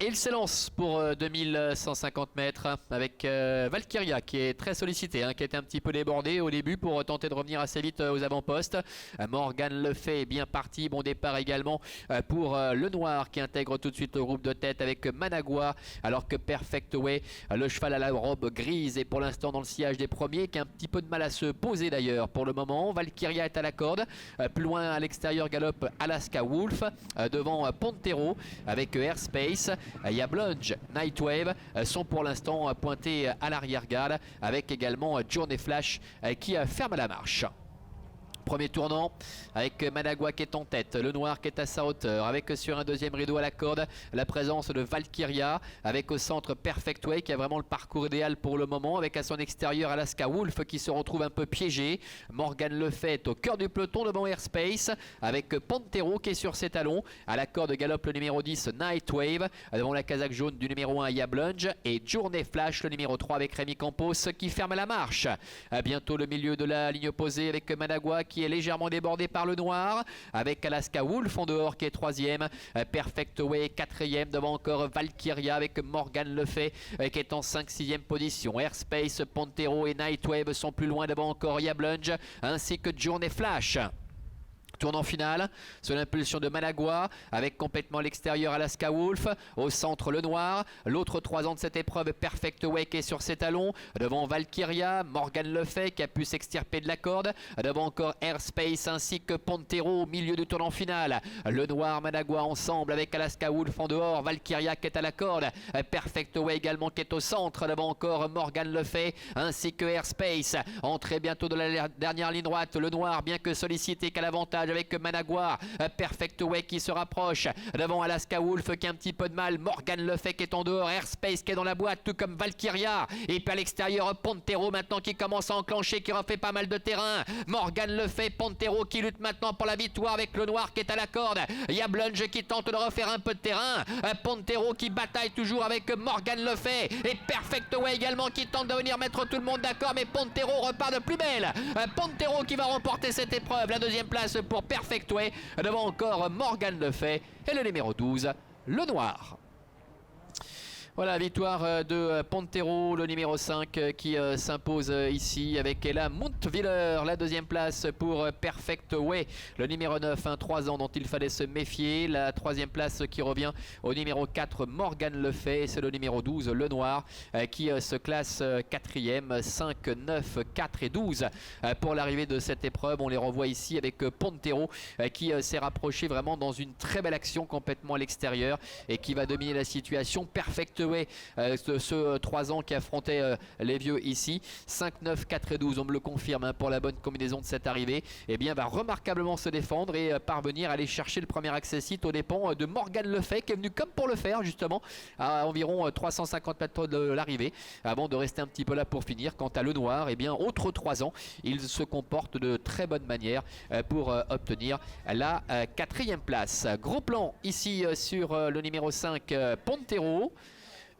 Et il s'élance pour 2150 mètres avec Valkyria qui est très sollicité, qui a été un petit peu débordé au début pour tenter de revenir assez vite aux avant-postes. Morgan le fait, bien parti, bon départ également pour le noir qui intègre tout de suite le groupe de tête avec Managua, alors que Perfect Way, le cheval à la robe grise, est pour l'instant dans le sillage des premiers, qui a un petit peu de mal à se poser d'ailleurs pour le moment. Valkyria est à la corde, plus loin à l'extérieur galope Alaska Wolf, devant Pontero avec Airspace. Yablonge, Nightwave sont pour l'instant pointés à l'arrière-garde avec également Journey Flash qui ferme la marche. Premier tournant avec Managua qui est en tête, le noir qui est à sa hauteur, avec sur un deuxième rideau à la corde la présence de Valkyria, avec au centre Perfect Way qui a vraiment le parcours idéal pour le moment, avec à son extérieur Alaska Wolf qui se retrouve un peu piégé. Morgan le fait au cœur du peloton devant Airspace, avec Pontero qui est sur ses talons, à la corde galope le numéro 10 Nightwave, devant la casaque jaune du numéro 1 Yablonge, et Journey Flash le numéro 3 avec Rémi Campos qui ferme la marche. À bientôt le milieu de la ligne opposée avec Managua qui est légèrement débordé par le noir, avec Alaska Wolf en dehors qui est troisième, Perfect Way quatrième, devant encore Valkyria avec Morgan le fait qui est en 5-6e position. Airspace, Pontero et Nightwave sont plus loin, devant encore Yablonge ainsi que Journey Flash. Tournant final, sous l'impulsion de Managua, avec complètement l'extérieur Alaska Wolf, au centre le noir, l'autre 3 ans de cette épreuve Perfect Way qui est sur ses talons, devant Valkyria, Morgan le fait qui a pu s'extirper de la corde, devant encore Airspace ainsi que Pontero au milieu du tournant final. Le noir, Managua ensemble avec Alaska Wolf en dehors, Valkyria qui est à la corde, Perfect Way également qui est au centre, devant encore Morgan le fait ainsi que Airspace. Entrée bientôt de la dernière ligne droite, le noir bien que sollicité qu'à l'avantage avec Managua, Perfect Way qui se rapproche devant Alaska Wolf qui a un petit peu de mal, Morgan le fait qui est en dehors, Airspace qui est dans la boîte tout comme Valkyria, et puis à l'extérieur Pontero maintenant qui commence à enclencher, qui refait pas mal de terrain. Morgan le fait, Pontero qui lutte maintenant pour la victoire avec le noir qui est à la corde, Yablonge qui tente de refaire un peu de terrain, Pontero qui bataille toujours avec Morgan le fait, et Perfect Way également qui tente de venir mettre tout le monde d'accord, mais Pontero repart de plus belle. Pontero qui va remporter cette épreuve, la deuxième place pour Perfect Way, devant encore Morgan le fait et le numéro 12, le noir. Voilà, victoire de Pontero, le numéro 5 qui s'impose ici avec Ella Muntviller. La deuxième place pour Perfect Way, le numéro 9, 3 ans dont il fallait se méfier. La troisième place qui revient au numéro 4, Morgan le fait. C'est le numéro 12, le noir, qui se classe 4e, 5, 9, 4 et 12. Pour l'arrivée de cette épreuve, on les revoit ici avec Pontero qui s'est rapproché vraiment dans une très belle action complètement à l'extérieur et qui va dominer la situation. Perfect Way, ce 3 ans qui affrontait les vieux ici, 5, 9, 4 et 12, on me le confirme pour la bonne combinaison de cette arrivée, et bien va remarquablement se défendre et parvenir à aller chercher le premier accessite aux dépens de Morgan le fait qui est venu comme pour le faire justement à environ 350 mètres de l'arrivée avant de rester un petit peu là pour finir. Quant à le noir, et bien autre 3 ans, il se comporte de très bonne manière pour obtenir la 4e place. Gros plan ici sur le numéro 5, Pontero,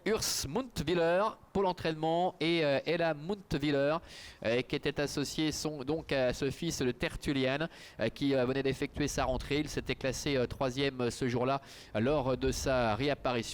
Urs Muntviller pour l'entraînement et Ella Muntviller qui était associé donc à ce fils de Tertullian qui venait d'effectuer sa rentrée. Il s'était classé 3e ce jour-là lors de sa réapparition.